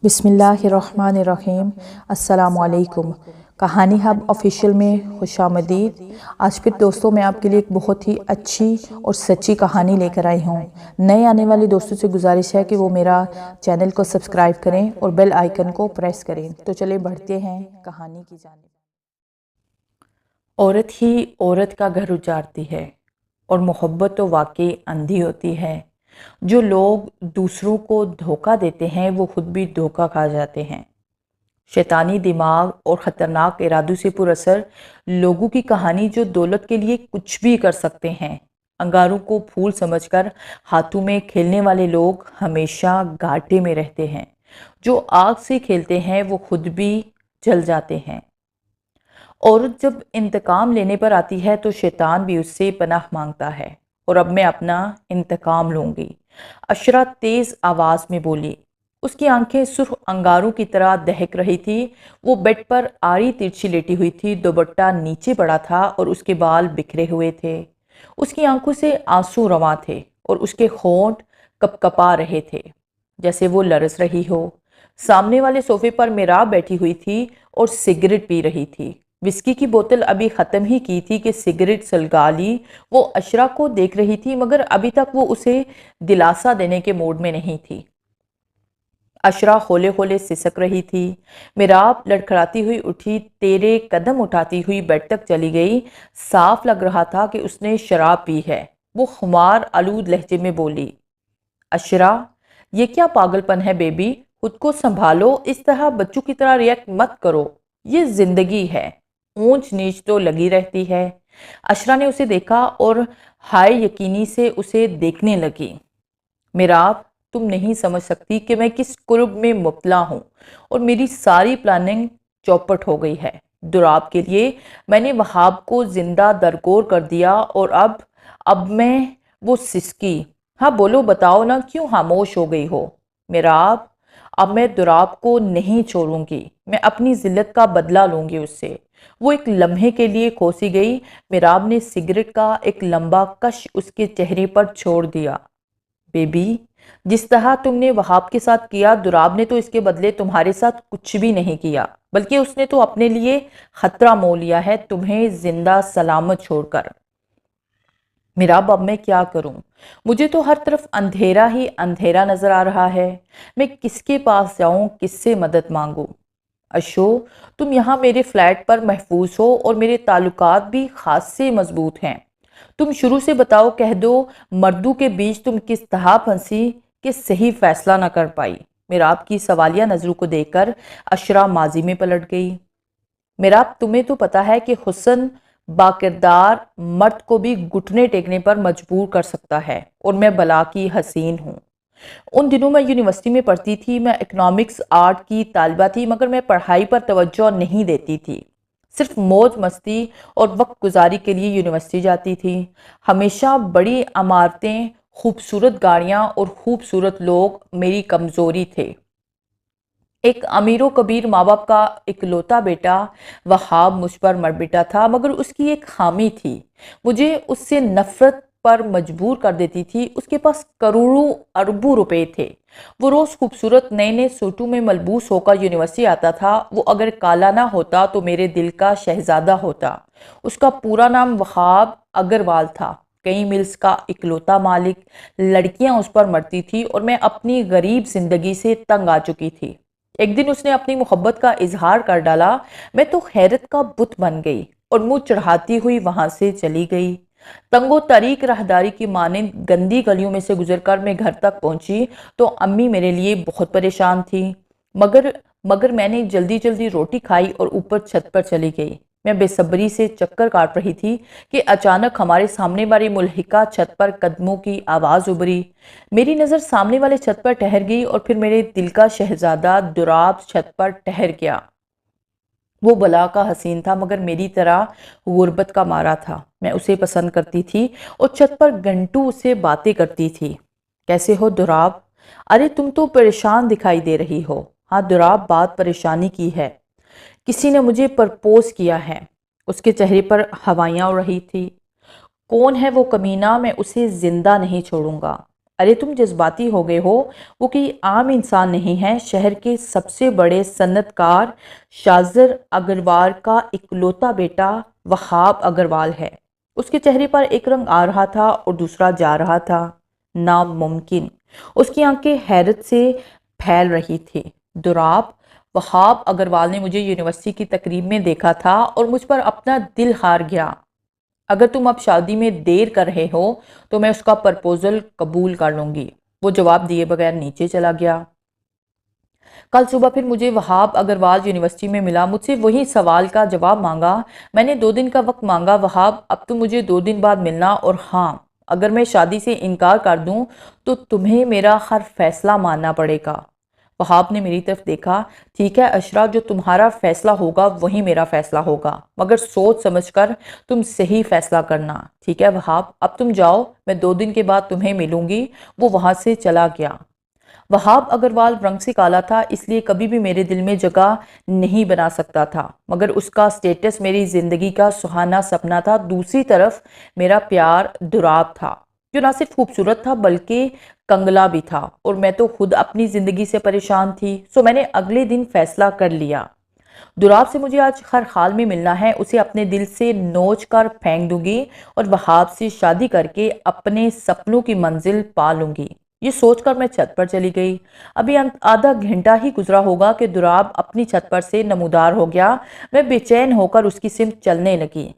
بسم اللہ الرحمن الرحیم۔ السلام علیکم۔ کہانی ہب آفیشیل میں خوش آمدید۔ آج پھر دوستوں میں آپ کے لیے ایک بہت ہی اچھی اور سچی کہانی لے کر آئی ہوں۔ نئے آنے والے دوستوں سے گزارش ہے کہ وہ میرا چینل کو سبسکرائب کریں اور بیل آئیکن کو پریس کریں۔ تو چلیں بڑھتے ہیں کہانی کی جانب۔ عورت ہی عورت کا گھر اجارتی ہے اور محبت تو واقعی اندھی ہوتی ہے۔ جو لوگ دوسروں کو دھوکہ دیتے ہیں وہ خود بھی دھوکہ کھا جاتے ہیں۔ شیطانی دماغ اور خطرناک ارادوں سے پر اثر لوگوں کی کہانی جو دولت کے لیے کچھ بھی کر سکتے ہیں۔ انگاروں کو پھول سمجھ کر ہاتھوں میں کھیلنے والے لوگ ہمیشہ گھاٹے میں رہتے ہیں۔ جو آگ سے کھیلتے ہیں وہ خود بھی جل جاتے ہیں۔ عورت جب انتقام لینے پر آتی ہے تو شیطان بھی اس سے پناہ مانگتا ہے۔ اور اب میں اپنا انتقام لوں گی، عشرہ تیز آواز میں بولی۔ اس کی آنکھیں سرخ انگاروں کی طرح دہک رہی تھی۔ وہ بیڈ پر آڑی ترچھی لیٹی ہوئی تھی، دوپٹہ نیچے پڑا تھا اور اس کے بال بکھرے ہوئے تھے۔ اس کی آنکھوں سے آنسو رواں تھے اور اس کے ہونٹ کپ کپا رہے تھے جیسے وہ لرز رہی ہو۔ سامنے والے صوفے پر میراب بیٹھی ہوئی تھی اور سگریٹ پی رہی تھی۔ وسکی کی بوتل ابھی ختم ہی کی تھی کہ سگریٹ سلگا لی۔ وہ عشرہ کو دیکھ رہی تھی مگر ابھی تک وہ اسے دلاسا دینے کے موڈ میں نہیں تھی۔ عشرہ ہولے ہولے سسک رہی تھی۔ میراب لڑکھڑاتی ہوئی اٹھی، تیرے قدم اٹھاتی ہوئی بیڈ تک چلی گئی۔ صاف لگ رہا تھا کہ اس نے شراب پی ہے۔ وہ خمار آلود لہجے میں بولی، عشرہ یہ کیا پاگل پن ہے بیبی، خود کو سنبھالو، اس طرح بچوں کی طرح ریئیکٹ مت کرو، یہ زندگی ہے، اونچ نیچ تو لگی رہتی ہے۔ عشرہ نے اسے دیکھا اور ہائے یقینی سے اسے دیکھنے لگی۔ میراب تم نہیں سمجھ سکتی کہ میں کس کرب میں مبتلا ہوں اور میری ساری پلاننگ چوپٹ ہو گئی ہے۔ دراب کے لیے میں نے وہاب کو زندہ درگور کر دیا اور اب میں وہ سسکی، ہاں بولو بتاؤ نا کیوں خاموش ہو گئی ہو؟ میراب اب میں دراب کو نہیں چھوڑوں گی، میں اپنی ذلت کا بدلہ لوں گی اس سے۔ وہ ایک لمحے کے لیے کھوسی گئی۔ میراب نے سگریٹ کا ایک لمبا کش اس کے چہرے پر چھوڑ دیا۔ بیبی جس طرح تم نے وہاب کے ساتھ کیا، دراب نے تو اس کے بدلے تمہارے ساتھ کچھ بھی نہیں کیا، بلکہ اس نے تو اپنے لیے خطرہ مول لیا ہے تمہیں زندہ سلامت چھوڑ کر۔ میراب اب میں کیا کروں؟ مجھے تو ہر طرف اندھیرا ہی اندھیرا نظر آ رہا ہے۔ میں کس کے پاس جاؤں، کس سے مدد مانگوں؟ اشو تم یہاں میرے فلیٹ پر محفوظ ہو اور میرے تعلقات بھی خاص سے مضبوط ہیں۔ تم شروع سے بتاؤ، کہہ دو مردوں کے بیچ تم کس طرح پھنسی کہ صحیح فیصلہ نہ کر پائی۔ میراب کی سوالیہ نظروں کو دیکھ کر عشرہ ماضی میں پلٹ گئی۔ میراب تمہیں تو پتا ہے کہ حسن باکردار مرد کو بھی گھٹنے ٹیکنے پر مجبور کر سکتا ہے، اور میں بلا کی حسین ہوں۔ ان دنوں میں یونیورسٹی میں پڑھتی تھی، میں اکنامکس آرٹ کی طالبہ تھی، مگر میں پڑھائی پر توجہ نہیں دیتی تھی، صرف موج مستی اور وقت گزاری کے لیے یونیورسٹی جاتی تھی۔ ہمیشہ بڑی عمارتیں، خوبصورت گاڑیاں اور خوبصورت لوگ میری کمزوری تھے۔ ایک امیر و کبیر ماں باپ کا اکلوتا بیٹا وہاب مجھ پر مر بیٹا تھا، مگر اس کی ایک خامی تھی، مجھے اس سے نفرت پر مجبور کر دیتی تھی۔ اس کے پاس کروڑوں اربوں روپے تھے۔ وہ روز خوبصورت نئے نئے سوٹوں میں ملبوس ہو کر یونیورسٹی آتا تھا۔ وہ اگر کالا نہ ہوتا تو میرے دل کا شہزادہ ہوتا۔ اس کا پورا نام وہاب اگروال تھا، کئی ملز کا اکلوتا مالک۔ لڑکیاں اس پر مرتی تھی اور میں اپنی غریب زندگی سے تنگ آ چکی تھی۔ ایک دن اس نے اپنی محبت کا اظہار کر ڈالا۔ میں تو حیرت کا بت بن گئی اور منہ چڑھاتی ہوئی وہاں سے چلی گئی۔ تنگ و تاریک راہداری کی مانند گندی گلیوں میں سے گزر کر میں گھر تک پہنچی تو امی میرے لیے بہت پریشان تھی، مگر میں نے جلدی جلدی روٹی کھائی اور اوپر چھت پر چلی گئی۔ میں بے صبری سے چکر کاٹ رہی تھی کہ اچانک ہمارے سامنے والی ملحقہ چھت پر قدموں کی آواز ابھری۔ میری نظر سامنے والے چھت پر ٹھہر گئی اور پھر میرے دل کا شہزادہ دراب چھت پر ٹھہر گیا۔ وہ بلا کا حسین تھا مگر میری طرح غربت کا مارا تھا۔ میں اسے پسند کرتی تھی اور چھت پر گھنٹوں اسے باتیں کرتی تھی۔ کیسے ہو دراب؟ ارے تم تو پریشان دکھائی دے رہی ہو۔ ہاں دراب، بات پریشانی کی ہے، کسی نے مجھے پرپوز کیا ہے۔ اس کے چہرے پر ہوائیاں اڑ رہی تھی۔ کون ہے وہ کمینہ؟ میں اسے زندہ نہیں چھوڑوں گا۔ ارے تم جذباتی ہو گئے ہو، وہ کوئی عام انسان نہیں ہے، شہر کے سب سے بڑے صنعت کار شاذر اگروال کا اکلوتا بیٹا وہاب اگروال ہے۔ اس کے چہرے پر ایک رنگ آ رہا تھا اور دوسرا جا رہا تھا، ناممکن۔ اس کی آنکھیں حیرت سے پھیل رہی تھی۔ دوراب، وہاب اگروال نے مجھے یونیورسٹی کی تقریب میں دیکھا تھا اور مجھ پر اپنا دل ہار گیا۔ اگر تم اب شادی میں دیر کر رہے ہو تو میں اس کا پرپوزل قبول کر لوں گی۔ وہ جواب دیے بغیر نیچے چلا گیا۔ کل صبح پھر مجھے وہاب اگروال یونیورسٹی میں ملا، مجھ سے وہی سوال کا جواب مانگا۔ میں نے 2 دن کا وقت مانگا۔ وہاب، اب تم مجھے 2 دن بعد ملنا، اور ہاں، اگر میں شادی سے انکار کر دوں تو تمہیں میرا ہر فیصلہ ماننا پڑے گا۔ وہاب نے میری طرف دیکھا۔ ٹھیک ہے عشرہ، جو تمہارا فیصلہ ہوگا وہی میرا فیصلہ ہوگا، مگر سوچ سمجھ کر تم صحیح فیصلہ کرنا۔ ٹھیک ہے وہاب، اب تم جاؤ، میں 2 دن کے بعد تمہیں ملوں گی۔ وہ وہاں سے چلا گیا۔ وہاب اگروال رنگ سے کالا تھا، اس لیے کبھی بھی میرے دل میں جگہ نہیں بنا سکتا تھا، مگر اس کا سٹیٹس میری زندگی کا سہانا سپنا تھا۔ دوسری طرف میرا پیار دوراب تھا، جو نہ صرف خوبصورت تھا بلکہ کنگلا بھی تھا، اور میں تو خود اپنی زندگی سے پریشان تھی۔ سو میں نے اگلے دن فیصلہ کر لیا، دوراب سے مجھے آج ہر حال میں ملنا ہے، اسے اپنے دل سے نوچ کر پھینک دوں گی اور وہاب سے شادی کر کے اپنے سپنوں کی منزل پا لوں گی۔ یہ سوچ کر میں چھت پر چلی گئی۔ ابھی آدھا گھنٹہ ہی گزرا ہوگا کہ دوراب اپنی چھت پر سے نمودار ہو گیا۔ میں بے چین ہو کر اس کی سمت چلنے لگی۔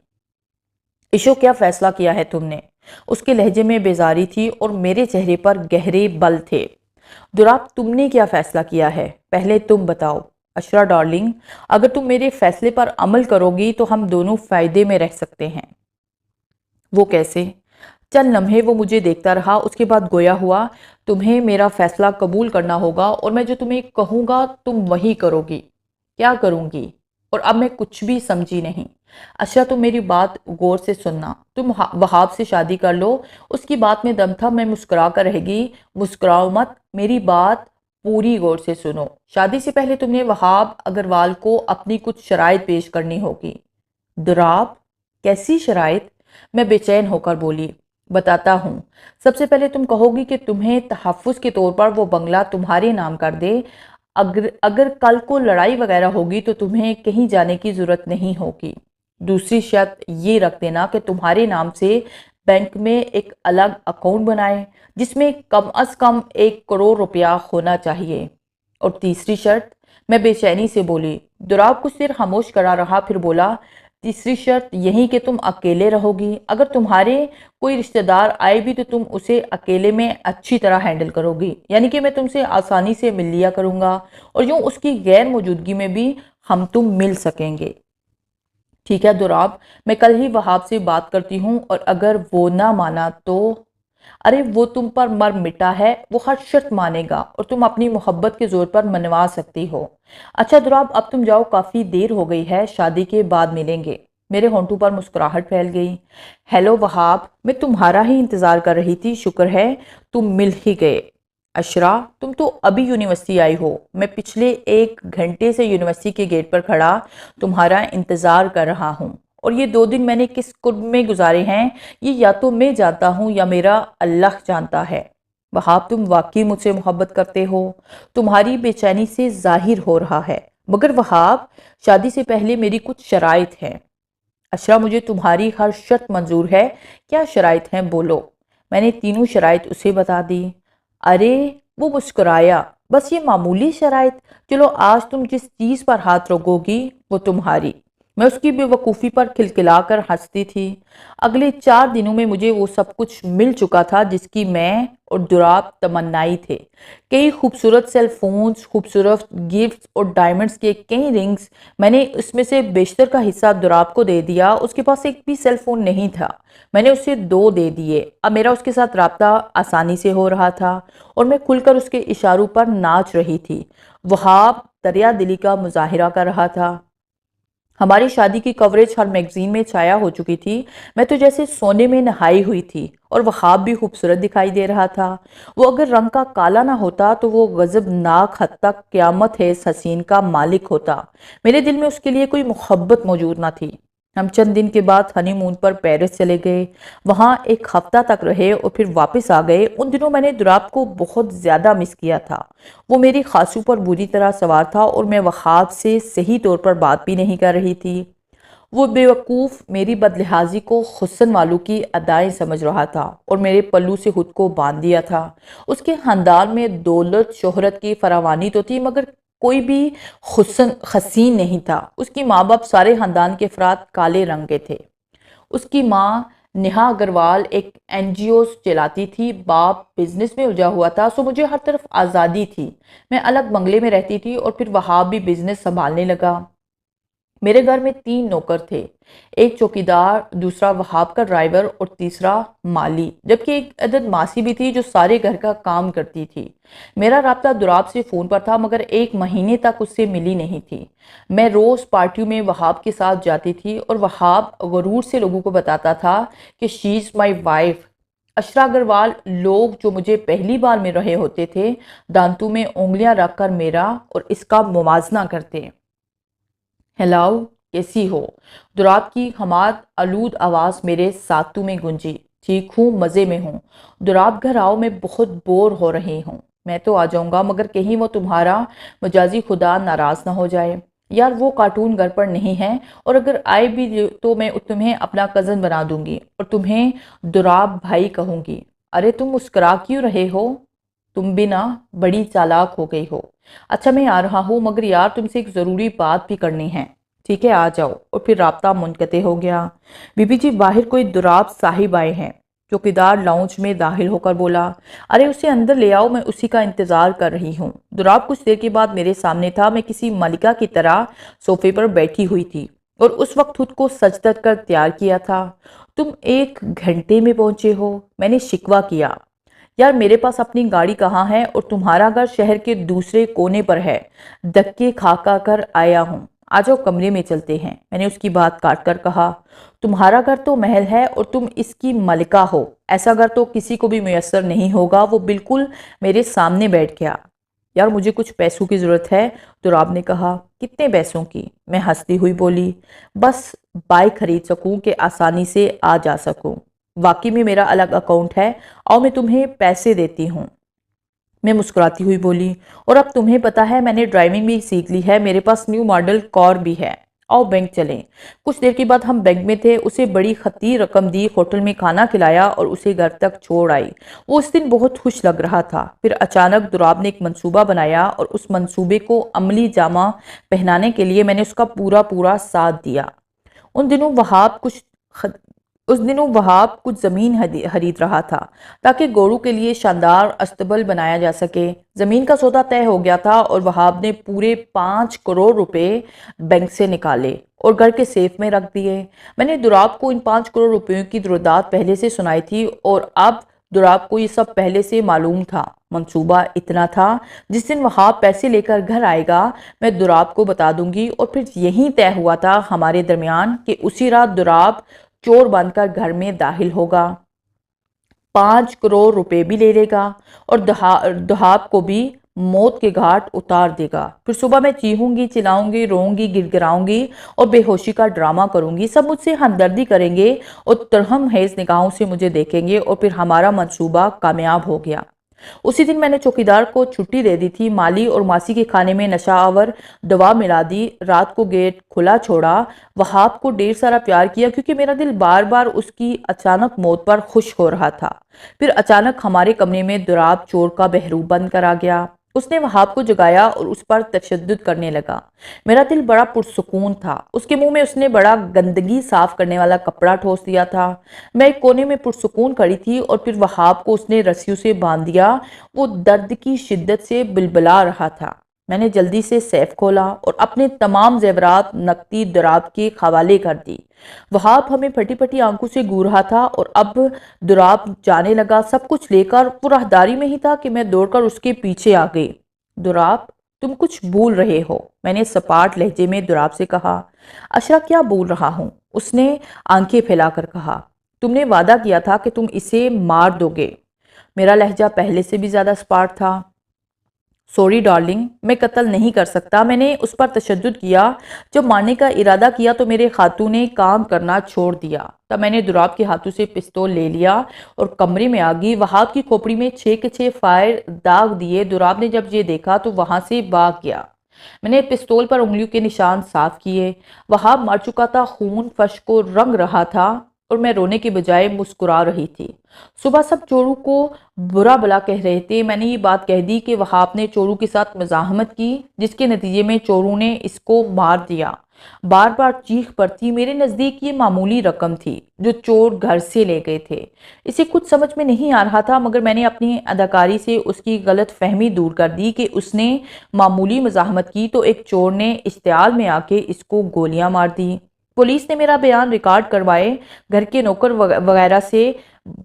ایشو، کیا فیصلہ کیا ہے تم نے؟ اس کے لہجے میں بیزاری تھی اور میرے چہرے پر گہرے بل تھے۔ دوراب، تم نے کیا فیصلہ کیا ہے؟ پہلے تم بتاؤ۔ عشرہ ڈارلنگ، اگر تم میرے فیصلے پر عمل کرو گی تو ہم دونوں فائدے میں رہ سکتے ہیں۔ وہ کیسے؟ چند لمحے وہ مجھے دیکھتا رہا، اس کے بعد گویا ہوا، تمہیں میرا فیصلہ قبول کرنا ہوگا اور میں جو تمہیں کہوں گا تم وہی کرو گی۔ کیا کروں گی؟ اور اب میں کچھ بھی سمجھی نہیں۔ اچھا تم میری بات غور سے سننا، تم وہاب سے شادی کر لو۔ اس کی بات میں دم تھا۔ میں مسکرا کر رہ گئی۔ مسکراؤ مت، میری بات پوری غور سے سنو۔ شادی سے پہلے تم نے وہاب اگروال کو اپنی کچھ شرائط پیش کرنی ہوگی۔ دوراب، کیسی شرائط؟ میں بے چین ہو کر بولی۔ بتاتا ہوں۔ سب سے پہلے تم کہو گی کہ تمہیں تحفظ کے طور پر وہ بنگلہ تمہارے نام کر دے۔ اگر کل کو لڑائی وغیرہ ہوگی تو تمہیں کہیں جانے کی ضرورت نہیں ہوگی۔ دوسری شرط یہ رکھ دینا کہ تمہارے نام سے بینک میں ایک الگ اکاؤنٹ بنائے جس میں کم از کم 1 کروڑ روپیہ ہونا چاہیے۔ اور تیسری شرط؟ میں بے چینی سے بولی۔ دوراب کچھ دیر خاموش کرا رہا، پھر بولا، تیسری شرط یہی کہ تم اکیلے رہو گی۔ اگر تمہارے کوئی رشتہ دار آئے بھی تو تم اسے اکیلے میں اچھی طرح ہینڈل کرو گی، یعنی کہ میں تم سے آسانی سے مل لیا کروں گا اور یوں اس کی غیر موجودگی میں بھی ہم تم مل سکیں گے۔ ٹھیک ہے دوراب، میں کل ہی وہاب سے بات کرتی ہوں، اور اگر وہ نہ مانا تو؟ ارے وہ تم پر مر مٹا ہے، وہ ہر شرط مانے گا اور تم اپنی محبت کے زور پر منوا سکتی ہو۔ اچھا دوراب، اب تم جاؤ، کافی دیر ہو گئی ہے، شادی کے بعد ملیں گے۔ میرے ہونٹوں پر مسکراہٹ پھیل گئی۔ ہیلو وہاب، میں تمہارا ہی انتظار کر رہی تھی، شکر ہے تم مل ہی گئے۔ عشرہ، تم تو ابھی یونیورسٹی آئی ہو، میں پچھلے 1 گھنٹے سے یونیورسٹی کے گیٹ پر کھڑا تمہارا انتظار کر رہا ہوں، اور یہ 2 دن میں نے کس قرب میں گزارے ہیں یہ یا تو میں جانتا ہوں یا میرا اللہ جانتا ہے۔ وہاب، تم واقعی مجھ سے محبت کرتے ہو؟ تمہاری بے چینی سے ظاہر ہو رہا ہے۔ مگر وہاب، شادی سے پہلے میری کچھ شرائط ہیں۔ عشرہ، مجھے تمہاری ہر شرط منظور ہے۔ کیا شرائط ہیں؟ بولو۔ میں نے تینوں شرائط اسے بتا دی۔ ارے وہ مسکرایا، بس یہ معمولی شرائط؟ چلو آج تم جس چیز پر ہاتھ رکھو گی وہ تمہاری۔ میں اس کی بے وقوفی پر کھلکھلا کر ہنستی تھی۔ اگلے 4 دنوں میں مجھے وہ سب کچھ مل چکا تھا جس کی میں اور دوراب تمنائی تھے۔ کئی خوبصورت سیل فونز، خوبصورت گفٹس اور ڈائمنڈز کے کئی رنگز۔ میں نے اس میں سے بیشتر کا حصہ دوراب کو دے دیا۔ اس کے پاس ایک بھی سیل فون نہیں تھا، میں نے اسے 2 دے دیے۔ اب میرا اس کے ساتھ رابطہ آسانی سے ہو رہا تھا اور میں کھل کر اس کے اشاروں پر ناچ رہی تھی۔ وہاب دریا دلی کا مظاہرہ کر رہا تھا۔ ہماری شادی کی کوریج ہر میگزین میں چھایا ہو چکی تھی۔ میں تو جیسے سونے میں نہائی ہوئی تھی، اور وہاب بھی خوبصورت دکھائی دے رہا تھا۔ وہ اگر رنگ کا کالا نہ ہوتا تو وہ غضبناک حد تک قیامت ہے اس حسین کا مالک ہوتا۔ میرے دل میں اس کے لیے کوئی محبت موجود نہ تھی۔ ہم چند دن کے بعد ہنی مون پر پیرس چلے گئے، وہاں ایک ہفتہ تک رہے اور پھر واپس آ گئے۔ ان دنوں میں نے دراب کو بہت زیادہ مس کیا تھا۔ وہ میری خاصوں پر بری طرح سوار تھا اور میں وہاب سے صحیح طور پر بات بھی نہیں کر رہی تھی۔ وہ بے وقوف میری بدلحاظی کو حسن والوں کی ادائیں سمجھ رہا تھا اور میرے پلو سے خود کو باندھ دیا تھا۔ اس کے خاندان میں دولت شہرت کی فراوانی تو تھی، مگر کوئی بھی حسین نہیں تھا۔ اس کی ماں باپ سارے خاندان کے افراد کالے رنگ کے تھے۔ اس کی ماں نیہا اگروال ایک NGO چلاتی تھی، باپ بزنس میں الجھا ہوا تھا، سو مجھے ہر طرف آزادی تھی۔ میں الگ بنگلے میں رہتی تھی اور پھر وہاب بھی بزنس سنبھالنے لگا۔ میرے گھر میں 3 نوکر تھے، ایک چوکیدار، دوسرا وہاب کا ڈرائیور اور تیسرا مالی، جبکہ ایک عدد ماسی بھی تھی جو سارے گھر کا کام کرتی تھی۔ میرا رابطہ دراب سے فون پر تھا، مگر 1 مہینے تک اس سے ملی نہیں تھی۔ میں روز پارٹیوں میں وہاب کے ساتھ جاتی تھی اور وہاب غرور سے لوگوں کو بتاتا تھا کہ شی از مائی وائف۔ اشرا اگروال لوگ جو مجھے پہلی بار مل رہے ہوتے تھے دانتوں میں انگلیاں رکھ کر میرا اور اس کا موازنہ کرتے۔ ہیلو، کیسی ہو؟ دراب کی حماد آلود آواز میرے ساتوں میں گونجی۔ ٹھیک ہوں، مزے میں ہوں۔ دراب گھر آؤ، میں بہت بور ہو رہی ہوں۔ میں تو آ جاؤں گا، مگر کہیں وہ تمہارا مجازی خدا ناراض نہ ہو جائے۔ یار وہ کارٹون گھر پر نہیں ہے، اور اگر آئے بھی تو میں تمہیں اپنا کزن بنا دوں گی اور تمہیں دراب بھائی کہوں گی۔ ارے تم مسکرا کیوں رہے ہو؟ تم بھی نا بڑی چالاک ہو گئی ہو۔ اچھا میں آ رہا ہوں، مگر یار تم سے ایک ضروری بات بھی کرنی ہے۔ ٹھیک ہے آ جاؤ، اور پھر رابطہ منقطع ہو گیا۔ بی بی جی باہر کوئی دراب صاحب آئے ہیں۔ چوکیدار لاؤنج میں داخل ہو کر بولا، ارے اسے اندر لے آؤ، میں اسی کا انتظار کر رہی ہوں۔ دراب کچھ دیر کے بعد میرے سامنے تھا۔ میں کسی ملکہ کی طرح صوفے پر بیٹھی ہوئی تھی اور اس وقت خود کو سجدت کر تیار کیا تھا۔ تم 1 گھنٹے میں پہنچے ہو؟ میں نے شکوہ کیا۔ یار میرے پاس اپنی گاڑی کہاں ہے، اور تمہارا گھر شہر کے دوسرے کونے پر ہے۔ دھکے کھا کر آیا ہوں۔ آ جاؤ کمرے میں چلتے ہیں، میں نے اس کی بات کاٹ کر کہا۔ تمہارا گھر تو محل ہے اور تم اس کی ملکہ ہو، ایسا گھر تو کسی کو بھی میسر نہیں ہوگا۔ وہ بالکل میرے سامنے بیٹھ گیا۔ یار مجھے کچھ پیسوں کی ضرورت ہے، دراب نے کہا۔ کتنے پیسوں کی؟ میں ہنستی ہوئی بولی۔ بس بائک خرید سکوں کہ آسانی سے آ جا سکوں۔ واقعی میں میرا الگ اکاؤنٹ ہے، آؤ میں تمہیں پیسے دیتی ہوں۔ میں مسکراتی ہوئی بولی، اور اب تمہیں پتا ہے میں نے ڈرائیونگ بھی سیکھ لی ہے، میرے پاس نیو ماڈل کار بھی ہے۔ آؤ بینک چلیں۔ کچھ دیر کے بعد ہم بینک میں تھے۔ اسے بڑی خطیر رقم دی، ہوٹل میں کھانا کھلایا اور اسے گھر تک چھوڑ آئی۔ وہ اس دن بہت خوش لگ رہا تھا۔ پھر اچانک دراب نے ایک منصوبہ بنایا اور اس منصوبے کو عملی جامہ پہنانے کے لیے میں نے اس کا پورا ساتھ دیا۔ ان دنوں وہاب کچھ زمین خرید رہا تھا تاکہ گورو کے لیے شاندار استبل بنایا جا سکے۔ زمین کا سودا طے ہو گیا تھا اور وہاب نے پورے 5 کروڑ روپے بینک سے نکالے اور گھر کے سیف میں رکھ دیے۔ میں نے دراب کو ان 5 کروڑ روپیوں کی درودات پہلے سے سنائی تھی اور اب دراب کو یہ سب پہلے سے معلوم تھا۔ منصوبہ اتنا تھا، جس دن وہاب پیسے لے کر گھر آئے گا میں دراب کو بتا دوں گی، اور پھر یہی طے ہوا تھا ہمارے درمیان کہ اسی رات دراب چور بن کر گھر میں داخل ہوگا، 5 کروڑ روپے بھی لے لے گا اور دہاب کو بھی موت کے گھاٹ اتار دے گا۔ پھر صبح میں چیخوں گی، چلاؤں گی، روؤں گی، گڑگڑاؤں گی اور بے ہوشی کا ڈرامہ کروں گی۔ سب مجھ سے ہمدردی کریں گے اور ترہم خیز نگاہوں سے مجھے دیکھیں گے، اور پھر ہمارا منصوبہ کامیاب ہو گیا۔ اسی دن میں نے چوکیدار کو چھٹی دے دی تھی۔ مالی اور ماسی کے کھانے میں نشہ آور دوا ملا دی، رات کو گیٹ کھلا چھوڑا، وہاب کو ڈھیر سارا پیار کیا کیونکہ میرا دل بار بار اس کی اچانک موت پر خوش ہو رہا تھا۔ پھر اچانک ہمارے کمرے میں دراب چور کا بہروپ بن کر آ گیا۔ اس نے وہاب کو جگایا اور اس پر تشدد کرنے لگا۔ میرا دل بڑا پرسکون تھا۔ اس کے منہ میں اس نے بڑا گندگی صاف کرنے والا کپڑا ٹھوس دیا تھا۔ میں ایک کونے میں پرسکون کھڑی تھی اور پھر وہاب کو اس نے رسیوں سے باندھ دیا۔ وہ درد کی شدت سے بلبلا رہا تھا۔ میں نے جلدی سے سیف کھولا اور اپنے تمام زیورات نقدی دراب کے حوالے کر دی۔ وہاب ہمیں پھٹی پھٹی آنکھوں سے گھور رہا تھا اور اب دراب جانے لگا سب کچھ لے کر۔ وہ راہداری میں ہی تھا کہ میں دوڑ کر اس کے پیچھے آ گئی۔ دراب تم کچھ بھول رہے ہو، میں نے سپاٹ لہجے میں دراب سے کہا۔ اشرا کیا بول رہا ہوں؟ اس نے آنکھیں پھیلا کر کہا۔ تم نے وعدہ کیا تھا کہ تم اسے مار دو گے۔ میرا لہجہ پہلے سے بھی زیادہ سپاٹ تھا۔ سوری ڈارلنگ، میں قتل نہیں کر سکتا۔ میں نے اس پر تشدد کیا۔ جب مارنے کا ارادہ کیا تو میرے ہاتھوں نے کام کرنا چھوڑ دیا۔ تب میں نے دراب کے ہاتھوں سے پستول لے لیا اور کمرے میں آ گئی۔ وہاب کی کھوپڑی میں 6 کے 6 فائر داغ دیے۔ دراب نے جب یہ دیکھا تو وہاں سے بھاگ گیا۔ میں نے پستول پر انگلیوں کے نشان صاف کیے۔ وہاب مر چکا تھا، خون فرش کو رنگ رہا تھا اور میں رونے کے بجائے مسکرا رہی تھی۔ صبح سب چورو کو برا بلا کہہ رہے تھے۔ میں نے یہ بات کہہ دی کہ وہاب نے چورو کے ساتھ مزاحمت کی، جس کے نتیجے میں چورو نے اس کو مار دیا۔ بار بار چیخ پڑتی۔ میرے نزدیک یہ معمولی رقم تھی جو چور گھر سے لے گئے تھے۔ اسے کچھ سمجھ میں نہیں آ رہا تھا، مگر میں نے اپنی اداکاری سے اس کی غلط فہمی دور کر دی کہ اس نے معمولی مزاحمت کی تو ایک چور نے اشتعال میں آ کے اس کو گولیاں مار دی۔ پولیس نے میرا بیان ریکارڈ کروائے۔ گھر کے نوکر وغیرہ سے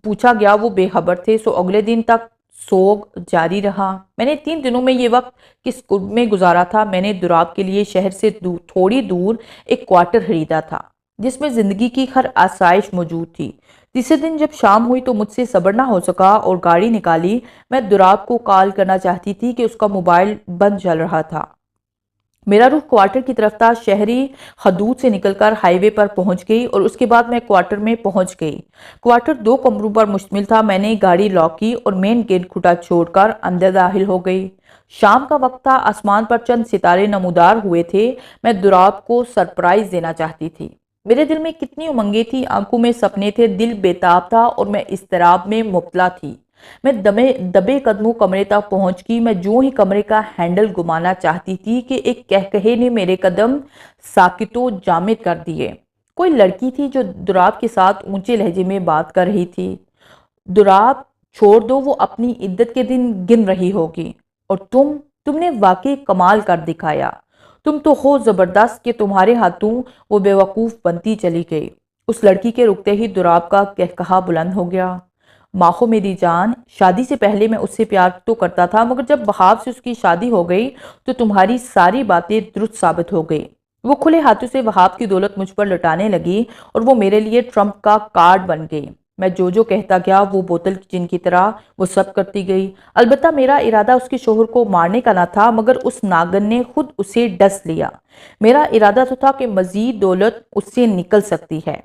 پوچھا گیا، وہ بے خبر تھے۔ سو اگلے دن تک سوگ جاری رہا۔ میں نے 3 دنوں میں یہ وقت کس قرب میں گزارا تھا۔ میں نے دراب کے لیے شہر سے تھوڑی دور ایک کوارٹر خریدا تھا جس میں زندگی کی ہر آسائش موجود تھی۔ تیسرے دن جب شام ہوئی تو مجھ سے صبر نہ ہو سکا اور گاڑی نکالی۔ میں دراب کو کال کرنا چاہتی تھی کہ اس کا موبائل بند چل رہا تھا۔ میرا رخ کوارٹر کی طرف تھا۔ شہری حدود سے نکل کر ہائی وے پر پہنچ گئی اور اس کے بعد میں کوارٹر میں پہنچ گئی۔ کوارٹر 2 کمروں پر مشتمل تھا۔ میں نے گاڑی لاک کی اور مین گیٹ کھلا چھوڑ کر اندر داخل ہو گئی۔ شام کا وقت تھا، آسمان پر چند ستارے نمودار ہوئے تھے۔ میں دراب کو سرپرائز دینا چاہتی تھی۔ میرے دل میں کتنی امنگیں تھی، آنکھوں میں سپنے تھے، دل بےتاب تھا اور میں اضطراب میں مبتلا تھی۔ میں دبے قدموں کمرے تک پہنچ گئی۔ میں جو ہی کمرے کا ہینڈل گھمانا چاہتی تھی کہ ایک کہکہے نے میرے قدم ساکت و جامد کر دیے۔ کوئی لڑکی تھی جو دراب کے ساتھ اونچے لہجے میں بات کر رہی تھی۔ دراب، چھوڑ دو، وہ اپنی عدت کے دن گن رہی ہوگی، اور تم نے واقعی کمال کر دکھایا۔ تم تو ہو زبردست کہ تمہارے ہاتھوں وہ بے وقوف بنتی چلی گئی۔ اس لڑکی کے رکتے ہی دراب کا کہکہا بلند ہو گیا۔ ماہو میری جان، شادی سے پہلے میں اس سے پیار تو کرتا تھا، مگر جب وہاب سے اس کی شادی ہو گئی تو تمہاری ساری باتیں درست ثابت ہو گئی۔ وہ کھلے ہاتھوں سے وہاب کی دولت مجھ پر لٹانے لگی اور وہ میرے لیے ٹرمپ کا کارڈ بن گئی۔ میں جو کہتا گیا وہ بوتل جن کی طرح وہ سب کرتی گئی۔ البتہ میرا ارادہ اس کے شوہر کو مارنے کا نہ تھا، مگر اس ناگن نے خود اسے ڈس لیا۔ میرا ارادہ تو تھا کہ مزید دولت اس سے نکل سکتی ہے۔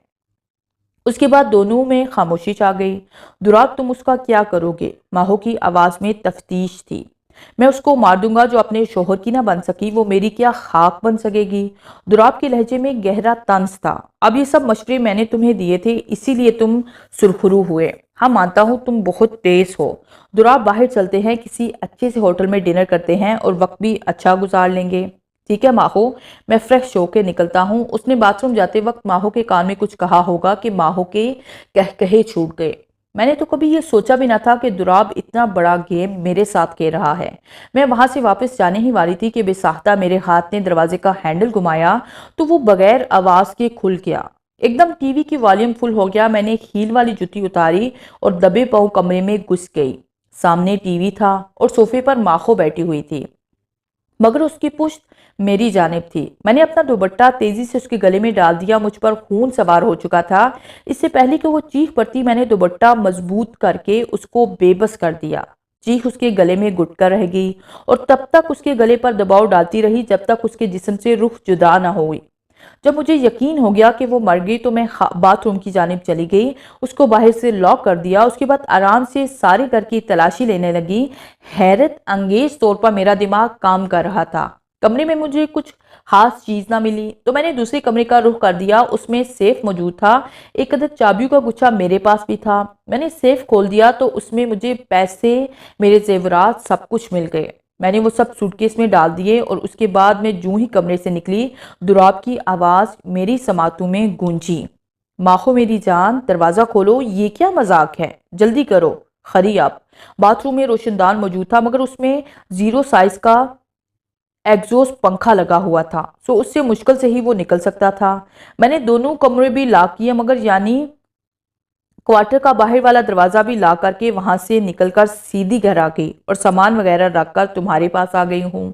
اس کے بعد دونوں میں خاموشی چھا گئی۔ دراب، تم اس کا کیا کرو گے؟ ماہو کی آواز میں تفتیش تھی۔ میں اس کو مار دوں گا۔ جو اپنے شوہر کی نہ بن سکی وہ میری کیا خاک بن سکے گی؟ دراب کے لہجے میں گہرا طنز تھا۔ اب یہ سب مشورے میں نے تمہیں دیے تھے، اسی لیے تم سرخرو ہوئے۔ ہاں، مانتا ہوں تم بہت تیز ہو۔ دراب، باہر چلتے ہیں، کسی اچھے سے ہوٹل میں ڈنر کرتے ہیں اور وقت بھی اچھا گزار لیں گے۔ ٹھیک ہے ماہو، میں فریش ہو کے نکلتا ہوں۔ اس نے باتھ روم جاتے وقت ماہو کے کان میں کچھ کہا ہوگا کہ ماہو کے کہکہے چھوٹ گئے۔ میں نے تو کبھی یہ سوچا بھی نہ تھا کہ دراب اتنا بڑا گیم میرے ساتھ کھیل رہا ہے۔ میں وہاں سے واپس جانے ہی والی تھی کہ بے ساختہ میرے ہاتھ نے دروازے کا ہینڈل گھمایا تو وہ بغیر آواز کے کھل گیا۔ ایک دم ٹی وی کی والیوم فل ہو گیا۔ میں نے ہیل والی جوتی اتاری اور دبے پاؤں کمرے میں گھس گئی۔ سامنے ٹی وی تھا اور صوفے پر ماہو بیٹھی ہوئی تھی، مگر اس کی پشت میری جانب تھی۔ میں نے اپنا دوپٹہ تیزی سے اس کے گلے میں ڈال دیا۔ مجھ پر خون سوار ہو چکا تھا۔ اس سے پہلے کہ وہ چیخ پڑتی میں نے دوپٹہ مضبوط کر کے اس کو بے بس کر دیا۔ چیخ اس کے گلے میں گھٹ کر رہ گئی اور تب تک اس کے گلے پر دباؤ ڈالتی رہی جب تک اس کے جسم سے روح جدا نہ ہوئی۔ جب مجھے یقین ہو گیا کہ وہ مر گئی تو میں باتھ روم کی جانب چلی گئی، اس کو باہر سے لاک کر دیا۔ اس کے بعد آرام سے سارے گھر کی تلاشی لینے لگی۔ حیرت انگیز طور پر میرا دماغ کام کر رہا تھا۔ کمرے میں مجھے کچھ خاص چیز نہ ملی تو میں نے دوسرے کمرے کا رخ کر دیا۔ اس میں سیف موجود تھا۔ ایک عدد چابیوں کا گچھا میرے پاس بھی تھا۔ میں نے سیف کھول دیا تو اس میں مجھے پیسے، میرے زیورات، سب کچھ مل گئے۔ میں نے وہ سب سوٹ کیس میں ڈال دیے اور اس کے بعد میں جو ہی کمرے سے نکلی دراب کی آواز میری سماعتوں میں گونجی۔ ماہو میری جان، دروازہ کھولو، یہ کیا مذاق ہے؟ جلدی کرو، خری آپ۔ باتھ روم میں روشن دان موجود تھا، مگر اس میں 0 سائز کا ایگزوسٹ پنکھا لگا ہوا تھا، سو اس سے مشکل سے ہی وہ نکل سکتا تھا۔ میں نے دونوں کمرے بھی لاک کیے، مگر یعنی کوارٹر کا باہر والا دروازہ بھی لاک کر کے وہاں سے نکل کر سیدھی گھر آ گئی اور سامان وغیرہ رکھ کر تمہارے پاس آ گئی ہوں۔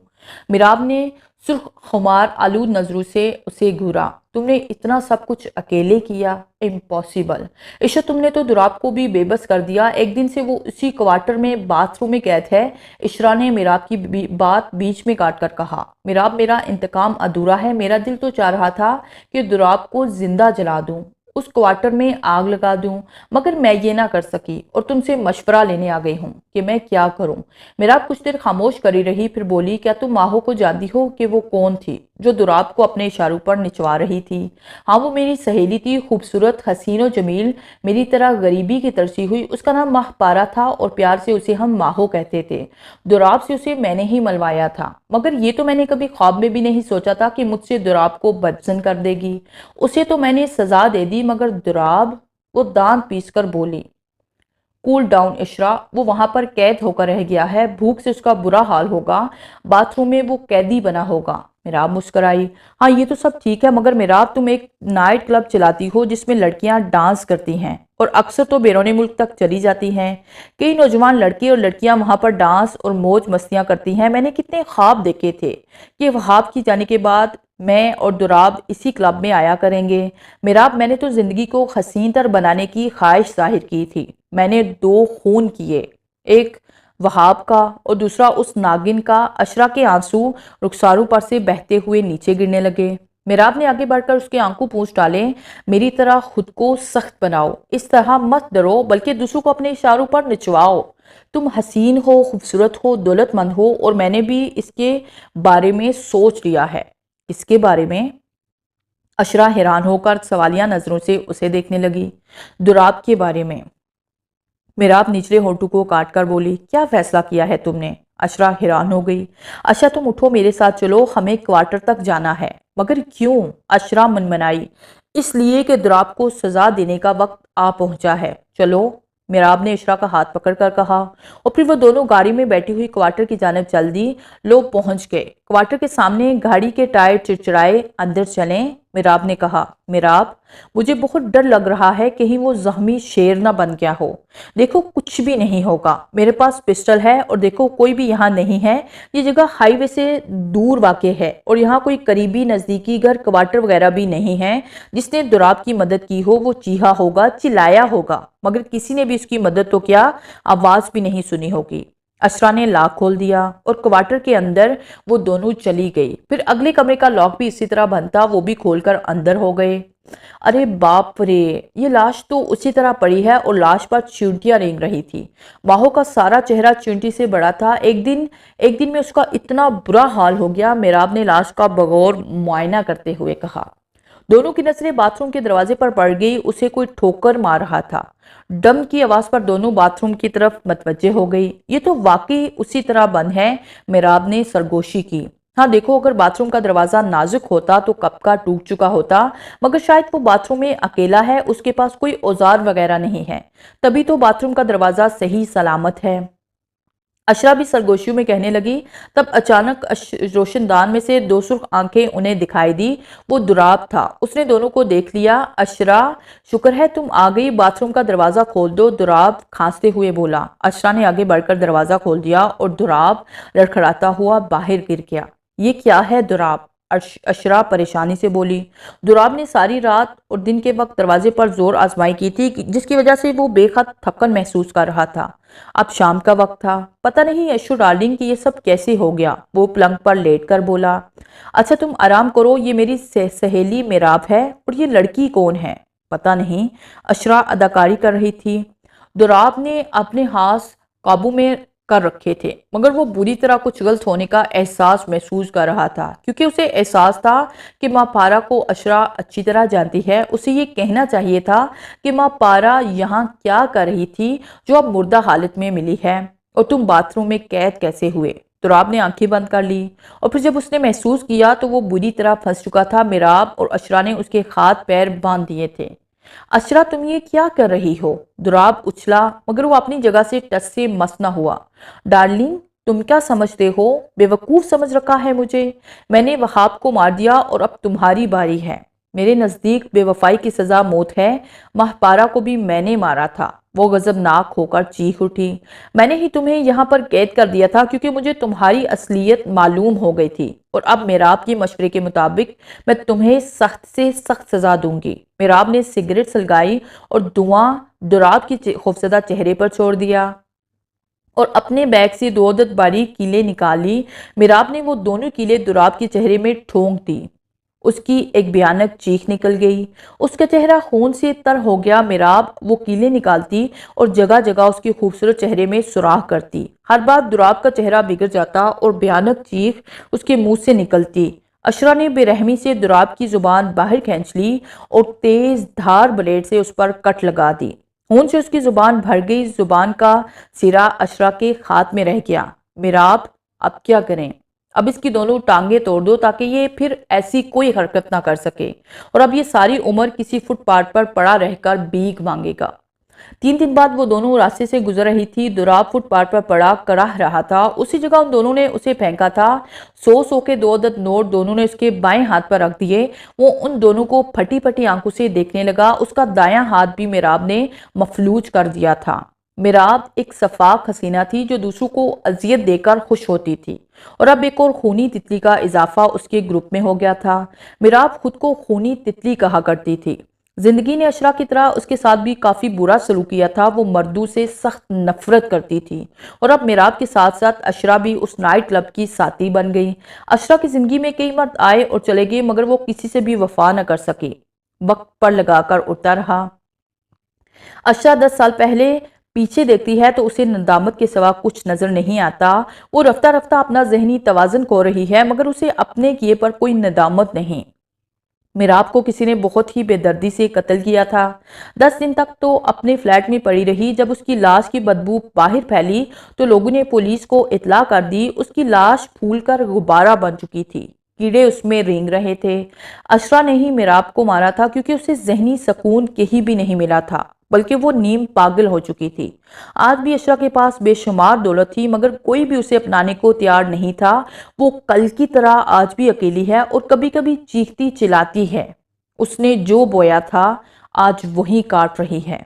میراب نے سرخ خمار آلود نظروں سے اسے گھورا۔ تم نے اتنا سب کچھ اکیلے کیا؟ امپاسبل عشا، تم نے تو دراب کو بھی بے بس کر دیا۔ ایک دن سے وہ اسی کوارٹر میں باتھ روم میں قید ہے۔ عشرا نے میراب کی بات بیچ میں کاٹ کر کہا۔ میراب، میرا انتقام ادھورا ہے۔ میرا دل تو چاہ رہا تھا کہ دراب کو زندہ جلا دوں، اس کوارٹر میں آگ لگا دوں، مگر میں یہ نہ کر سکی اور تم سے مشورہ لینے آ گئی ہوں کہ میں کیا کروں۔ میراب کچھ دیر خاموش کری رہی، پھر بولی، کیا تم ماہو کو جانتی ہو کہ وہ کون تھی جو دراب کو اپنے اشاروں پر نچوا رہی تھی؟ ہاں، وہ میری سہیلی تھی، خوبصورت، حسین و جمیل، میری طرح غریبی کی ترسی ہوئی۔ اس کا نام ماہ پارا تھا اور پیار سے اسے ہم ماہو کہتے تھے۔ دراب سے اسے میں نے ہی ملوایا تھا، مگر یہ تو میں نے کبھی خواب میں بھی نہیں سوچا تھا کہ مجھ سے دراب کو بدزن کر دے گی۔ اسے تو میں نے سزا دے دی، مگر دراب… وہ دانت پیس کر بولی۔ کول ڈاؤن عشرا، وہ وہاں پر قید ہو کر رہ گیا ہے، بھوک سے اس کا برا حال ہوگا، باتھ روم میں وہ قیدی بنا ہوگا۔ میراب مسکرائی۔ ہاں، یہ تو سب ٹھیک ہے، مگر میراب، تم ایک نائٹ کلب چلاتی ہو جس میں لڑکیاں ڈانس کرتی ہیں اور اکثر تو بیرون ملک تک چلی جاتی ہیں۔ کئی نوجوان لڑکے اور لڑکیاں وہاں پر ڈانس اور موج مستیاں کرتی ہیں۔ میں نے کتنے خواب دیکھے تھے کہ وہاب کی جانے کے بعد میں اور دراب اسی کلب میں آیا کریں گے۔ میراب، میں نے تو زندگی کو حسین تر بنانے کی خواہش ظاہر کی تھی۔ میں نے 2 خون کیے، ایک وہاب کا اور دوسرا اس ناگن کا۔ عشرا کے آنسو رخساروں پر سے بہتے ہوئے نیچے گرنے لگے۔ میراب نے آگے بڑھ کر اس کے آنکھوں پوچھ ڈالے۔ میری طرح خود کو سخت بناؤ، اس طرح مت ڈرو، بلکہ دوسروں کو اپنے اشاروں پر نچواؤ۔ تم حسین ہو، خوبصورت ہو، دولت مند ہو، اور میں نے بھی اس کے بارے میں سوچ لیا ہے۔ اس کے بارے میں؟ عشرا حیران ہو کر سوالیہ نظروں سے اسے دیکھنے لگی۔ دراب کے بارے میں۔ میراب نچلے ہونٹوں کو کاٹ کر بولی، کیا فیصلہ کیا ہے تم نے؟ عشرا حیران ہو گئی۔ اچھا، تم اٹھو، میرے ساتھ چلو، ہمیں کوارٹر تک جانا ہے۔ مگر کیوں؟ عشرا منمنائی۔ اس لیے کہ دراب کو سزا دینے کا وقت آ پہنچا ہے۔ چلو، میراب نے عشرا کا ہاتھ پکڑ کر کہا، اور پھر وہ دونوں گاڑی میں بیٹھی ہوئی کوارٹر کی جانب چل دی۔ لوگ پہنچ گئے۔ کوارٹر کے سامنے گاڑی کے ٹائر چڑچڑائے۔ اندر چلیں، میراب نے کہا۔ میراب، مجھے بہت ڈر لگ رہا ہے، کہیں وہ زخمی شیر نہ بن گیا ہو۔ دیکھو، کچھ بھی نہیں ہوگا، میرے پاس پسٹل ہے، اور دیکھو کوئی بھی یہاں نہیں ہے۔ یہ جگہ ہائی وے سے دور واقع ہے اور یہاں کوئی قریبی نزدیکی گھر، کوارٹر وغیرہ بھی نہیں ہے۔ جس نے دراب کی مدد کی ہو وہ چیخا ہوگا، چلایا ہوگا، مگر کسی نے بھی اس کی مدد تو کیا آواز بھی نہیں سنی ہوگی۔ عشرا نے لاک کھول دیا اور کوارٹر کے اندر وہ دونوں چلی گئی۔ پھر اگلے کمرے کا لاک بھی اسی طرح بند تھا، وہ بھی کھول کر اندر ہو گئے۔ ارے باپ رے، یہ لاش تو اسی طرح پڑی ہے اور لاش پر چیونٹیاں رینگ رہی تھی۔ ماہو کا سارا چہرہ چیونٹی سے بڑا تھا۔ ایک دن میں اس کا اتنا برا حال ہو گیا۔ میراب نے لاش کا بغور معائنہ کرتے ہوئے کہا۔ دونوں کی نظریں باتھ روم کے دروازے پر پڑ گئی، اسے کوئی ٹھوکر مار رہا تھا۔ ڈم کی آواز پر دونوں باتھ روم کی طرف متوجہ ہو گئی۔ یہ تو واقعی اسی طرح بند ہے، میراب نے سرگوشی کی۔ ہاں دیکھو، اگر باتھ روم کا دروازہ نازک ہوتا تو کب کا ٹوٹ چکا ہوتا، مگر شاید وہ باتھ روم میں اکیلا ہے، اس کے پاس کوئی اوزار وغیرہ نہیں ہے، تبھی تو باتھ روم کا دروازہ صحیح سلامت ہے۔ عشرا بھی سرگوشیوں میں کہنے لگی۔ تب اچانک روشن دان میں سے 2 سرخ آنکھیں انہیں دکھائی دی۔ وہ دراب تھا۔ اس نے دونوں کو دیکھ لیا۔ عشرا، شکر ہے تم آ گئی، باتھ روم کا دروازہ کھول دو، دراب کھانستے ہوئے بولا۔ عشرا نے آگے بڑھ کر دروازہ کھول دیا اور دراب لڑکھڑاتا ہوا باہر گر گیا۔ یہ کیا ہے دراب؟ عشرا پریشانی سے بولی۔ دراب نے ساری رات اور دن کے وقت دروازے پر زور آزمائی کی تھی، جس کی وجہ سے وہ بے حد تھکن محسوس کر رہا تھا۔ اب شام کا وقت تھا۔ پتہ نہیں ایشو ڈارلنگ کہ یہ سب کیسے ہو گیا، وہ پلنگ پر لیٹ کر بولا۔ اچھا تم آرام کرو، یہ میری سہیلی میراب ہے، اور یہ لڑکی کون ہے؟ پتہ نہیں، عشرا اداکاری کر رہی تھی۔ دراب نے اپنے ہاتھ قابو میں کر رکھے تھے، مگر وہ بری طرح کچھ غلط ہونے کا احساس محسوس کر رہا تھا، کیونکہ اسے احساس تھا کہ ماں پارا کو عشرا اچھی طرح جانتی ہے۔ اسے یہ کہنا چاہیے تھا کہ ماں پارا یہاں کیا کر رہی تھی جو اب مردہ حالت میں ملی ہے، اور تم باتھ روم میں قید کیسے ہوئے؟ دراب نے آنکھیں بند کر لی، اور پھر جب اس نے محسوس کیا تو وہ بری طرح پھنس چکا تھا۔ میراب اور عشرا نے اس کے ہاتھ پیر باندھ دیے تھے۔ عشرا، تم یہ کیا کر رہی ہو؟ دراب اچھلا، مگر وہ اپنی جگہ سے ٹس سے مس نہ ہوا۔ ڈارلنگ، تم کیا سمجھتے ہو؟ بے وقوف سمجھ رکھا ہے مجھے؟ میں نے وہاب کو مار دیا اور اب تمہاری باری ہے۔ میرے نزدیک بے وفائی کی سزا موت ہے۔ ماہ پارا کو بھی میں نے مارا تھا، وہ غضبناک ہو کر چیخ اٹھی، میں نے ہی تمہیں یہاں پر قید کر دیا تھا کیونکہ مجھے تمہاری اصلیت معلوم ہو گئی تھی، اور اب میراب کے مشورے کے مطابق میں تمہیں سخت سے سخت سزا دوں گی۔ میراب نے سگریٹ سلگائی اور دھواں دوراب کی خوفزدہ چہرے پر چھوڑ دیا اور اپنے بیگ سے 2 عدد باریک کیلیں نکالی۔ میراب نے وہ دونوں کیلیں دوراب کے چہرے میں ٹھونک دی۔ اس کی ایک بھیانک چیخ نکل گئی، اس کا چہرہ خون سے تر ہو گیا۔ میراب وہ کیلیں نکالتی اور جگہ جگہ اس کے خوبصورت چہرے میں سوراخ کرتی۔ ہر بار دوراب کا چہرہ بگڑ جاتا اور بھیانک چیخ اس کے منہ سے نکلتی۔ اشرا نے بے رحمی سے دوراب کی زبان باہر کھینچ لی اور تیز دھار بلیڈ سے اس پر کٹ لگا دی۔ خون سے اس کی زبان بھر گئی، زبان کا سرا اشرا کے ہاتھ میں رہ گیا۔ میراب اب کیا کریں؟ اب اس کی دونوں ٹانگیں توڑ دو تاکہ یہ پھر ایسی کوئی حرکت نہ کر سکے، اور اب یہ ساری عمر کسی فٹ پاتھ پر پڑا رہ کر بھیک مانگے گا۔ 3 دن بعد وہ دونوں راستے سے گزر رہی تھی۔ دوراب فٹ پاتھ پر پڑا کڑاہ رہا تھا، اسی جگہ ان دونوں نے اسے پھینکا تھا۔ 100 کے 2 عدد نوٹ دونوں نے اس کے بائیں ہاتھ پر رکھ دیے۔ وہ ان دونوں کو پھٹی پھٹی آنکھوں سے دیکھنے لگا۔ اس کا دایاں ہاتھ بھی میراب نے مفلوج کر دیا تھا۔ میراب ایک صفاق حسینہ تھی جو دوسروں کو اذیت دے کر خوش ہوتی تھی، اور اب ایک اور خونی تتلی کا اضافہ اس کے گروپ میں ہو گیا تھا۔ میراب خود کو خونی تتلی کہا کرتی تھی۔ زندگی نے اشرا کی طرح اس کے ساتھ بھی کافی برا سلوک کیا تھا۔ وہ مردوں سے سخت نفرت کرتی تھی، اور اب میراب کے ساتھ ساتھ اشرا بھی اس نائٹ کلب کی ساتھی بن گئی۔ اشرا کی زندگی میں کئی مرد آئے اور چلے گئے، مگر وہ کسی سے بھی وفا نہ کر سکی، وقت پر لگا کر اٹھتا رہا۔ اشرا 10 سال پہلے پیچھے دیکھتی ہے تو اسے ندامت کے سوا کچھ نظر نہیں آتا۔ وہ رفتہ رفتہ اپنا ذہنی توازن کھو رہی ہے، مگر اسے اپنے کیے پر کوئی ندامت نہیں۔ میراب کو کسی نے بہت ہی بے دردی سے قتل کیا تھا۔ 10 دن تک تو اپنے فلیٹ میں پڑی رہی۔ جب اس کی لاش کی بدبو باہر پھیلی تو لوگوں نے پولیس کو اطلاع کر دی۔ اس کی لاش پھول کر غبارہ بن چکی تھی، کیڑے اس میں رینگ رہے تھے۔ اشرا نے ہی میراب کو مارا تھا کیونکہ اسے ذہنی سکون کہیں بھی نہیں ملا تھا، بلکہ وہ نیم پاگل ہو چکی تھی۔ آج بھی اشرا کے پاس بے شمار دولت تھی، مگر کوئی بھی اسے اپنانے کو تیار نہیں تھا۔ وہ کل کی طرح آج بھی اکیلی ہے اور کبھی کبھی چیختی چلاتی ہے۔ اس نے جو بویا تھا آج وہی کاٹ رہی ہے۔